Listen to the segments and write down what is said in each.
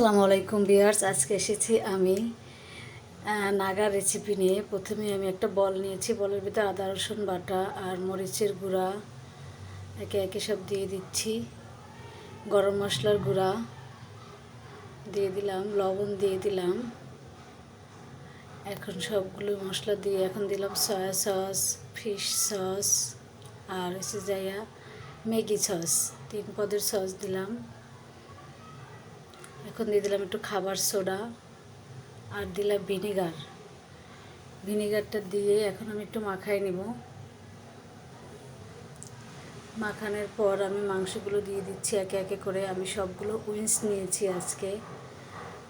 আসসালামু আলাইকুম ভিউয়ার্স। আজকে এসেছি আমি নাগা রেসিপি নিয়ে। প্রথমে আমি একটা বল নিয়েছি, বলের ভিতরে আদা রসুন বাটা আর মরিচের গুঁড়া একে একে সব দিয়ে দিচ্ছি। গরম মশলার গুঁড়া দিয়ে দিলাম, লবণ দিয়ে দিলাম। এখন সবগুলো মশলা দিয়ে এখন দিলাম সয়া সস, ফিশ সস আর হচ্ছে যাইয়া ম্যাগি সস, 3 পদের সস দিলাম। এখন দিয়ে দিলাম একটু খাবার সোডা আর দিলাম ভিনিগারটা দিয়ে এখন আমি একটু মাখাই নেব। মাখানোর পর আমি মাংসগুলো দিয়ে দিচ্ছি একে একে করে। আমি সবগুলো উইংস নিয়েছি আজকে।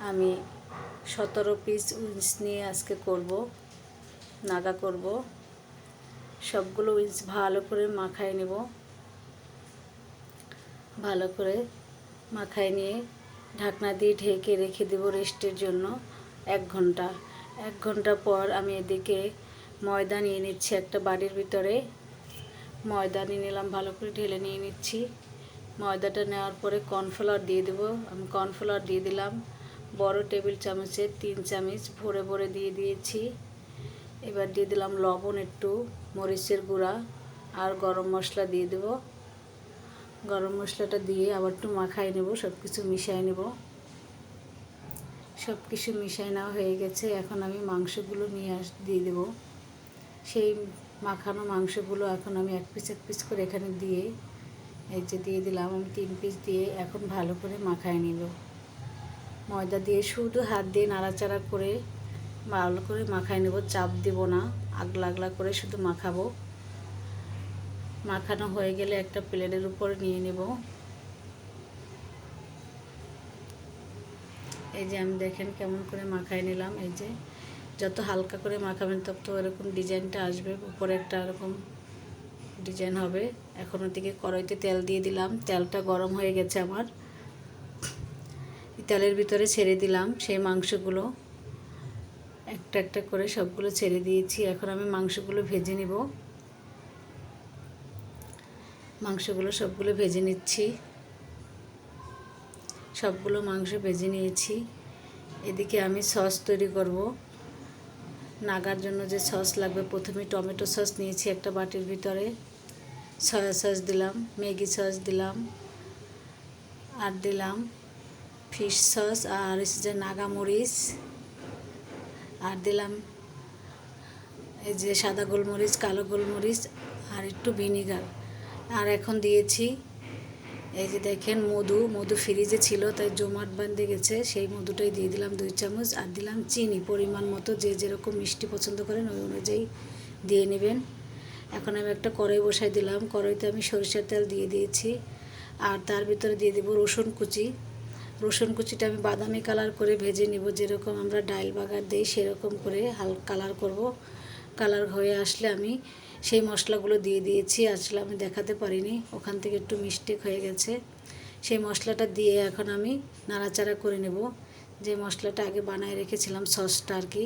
আমি 17 পিস উইংস নিয়ে আজকে নাগা করব। সবগুলো উইংস ভালো করে মাখাই নেব। ভালো করে মাখাই নিয়ে ঢাকনা দিয়ে ঢেকে রেখে দেবো রেস্টের জন্য 1 ঘন্টা। 1 ঘন্টা পর আমি এদিকে ময়দা নিয়ে নিচ্ছি একটা বাটির ভিতরে। ময়দা নিয়ে নিলাম, ভালো করে ঢেলে নিয়ে নিচ্ছি। ময়দাটা নেওয়ার পরে কর্নফ্লাওয়ার দিয়ে দেবো। আমি কর্নফ্লাওয়ার দিয়ে দিলাম বড় টেবিল চামচে 3 চামচ ভরে ভরে দিয়ে দিয়েছি। এবার দিয়ে দিলাম লবণ, একটু মরিচের গুঁড়া আর গরম মশলা দিয়ে দেবো। গরম মশলাটা দিয়ে আবার একটু মাখাই নেব, সব কিছু মিশিয়ে নেব। সব কিছু মিশিয়ে নেওয়া হয়ে গেছে। এখন আমি মাংসগুলো দিয়ে দেব। সেই মাখানো মাংসগুলো এখন আমি এক পিস করে এখানে দিয়ে এই যে দিয়ে দিলাম। আমি 3 পিস দিয়ে এখন ভালো করে মাখাই নিব। ময়দা দিয়ে শুধু হাত দিয়ে নাড়াচাড়া করে ভালো করে মাখাই নেব, চাপ দেব না, আগলা আগলা করে শুধু মাখাবো। মাখানো হয়ে গেলে একটা প্লেটের উপর নিয়ে নেব। এই যে আমি দেখেন কেমন করে মাখাই নিলাম। এই যে যত হালকা করে মাখাবেন তত এরকম ডিজাইনটা আসবে, উপরে একটা এরকম ডিজাইন হবে। এখন ওদিকে কড়াইতে তেল দিয়ে দিলাম। তেলটা গরম হয়ে গেছে আমার। তেলের ভিতরে ছেড়ে দিলাম সেই মাংসগুলো, একটা একটা করে সবগুলো ছেড়ে দিয়েছি। এখন আমি মাংসগুলো ভেজে নিব। মাংসগুলো সবগুলো ভেজে নিচ্ছি। সবগুলো মাংস ভেজে নিয়েছি। এদিকে আমি সস তৈরি করব। নাগার জন্য যে সস লাগবে, প্রথমে টমেটো সস নিয়েছি একটা বাটির ভিতরে, সয়া সস দিলাম, ম্যাগি সস দিলাম, আর দিলাম ফিশ সস আর যে নাগা মরিচ, আর দিলাম এই যে সাদা গোলমরিচ, কালো গোলমরিচ আর একটু ভিনিগার। আর এখন দিয়েছি এই যে দেখেন মধু ফ্রিজে ছিল তাই জমাট বাঁধে গেছে, সেই মধুটাই দিয়ে দিলাম 2 চামচ। আর দিলাম চিনি পরিমাণ মতো, যে যেরকম মিষ্টি পছন্দ করেন ওই অনুযায়ী দিয়ে নেবেন। এখন আমি একটা কড়াই বসাই দিলাম। কড়াইতে আমি সরিষার তেল দিয়ে দিয়েছি। আর তার ভিতরে দিয়ে দেবো রসুন কুচি। রসুন কুচিটা আমি বাদামি কালার করে ভেজে নিব, যেরকম আমরা ডাল বাগার দিই সেরকম করে হালকা কালার করব। কালার হয়ে আসলে আমি সেই মশলাগুলো দিয়ে দিয়েছি। আসলে আমি দেখাতে পারিনি, ওখান থেকে একটু মিস্টেক হয়ে গেছে। সেই মশলাটা দিয়ে এখন আমি নাড়াচাড়া করে নেব। যে মশলাটা আগে বানায় রেখেছিলাম সসটা আর কি,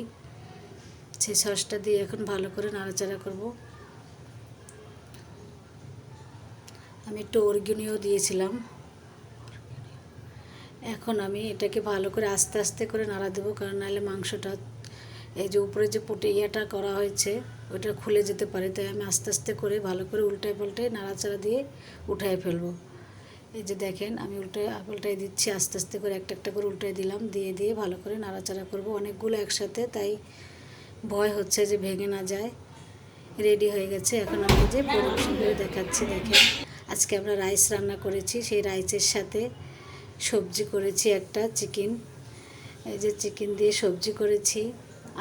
সেই সসটা দিয়ে এখন ভালো করে নাড়াচাড়া করব। আমি একটু অরিগানো দিয়েছিলাম। এখন আমি এটাকে ভালো করে আস্তে আস্তে করে নাড়া দেবো, কারণ নাহলে মাংসটা এই যে উপরে যে ইয়েটা করা হয়েছে ওটা খুলে যেতে পারে। তাই আমি আস্তে আস্তে করে ভালো করে উল্টায় পাল্টায় নাড়াচাড়া দিয়ে উঠায় ফেলবো। এই যে দেখেন আমি পাল্টাই দিচ্ছি, আস্তে আস্তে করে একটা একটা করে উল্টায় দিলাম, দিয়ে ভালো করে নাড়াচাড়া করব। অনেকগুলো একসাথে, তাই ভয় হচ্ছে যে ভেঙে না যায়। রেডি হয়ে গেছে। এখন আমি যে পরিবেশন করে দেখাচ্ছি। দেখেন আজকে আমরা রাইস রান্না করেছি, সেই রাইসের সাথে সবজি করেছি একটা চিকেন। এই যে চিকেন দিয়ে সবজি করেছি,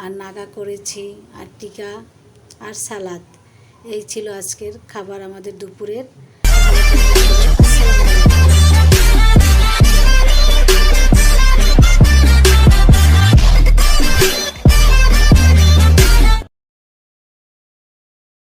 আর নাগা করেছি, আর টিকা আর সালাদ। এই ছিল আজকের খাবার আমাদের দুপুরের।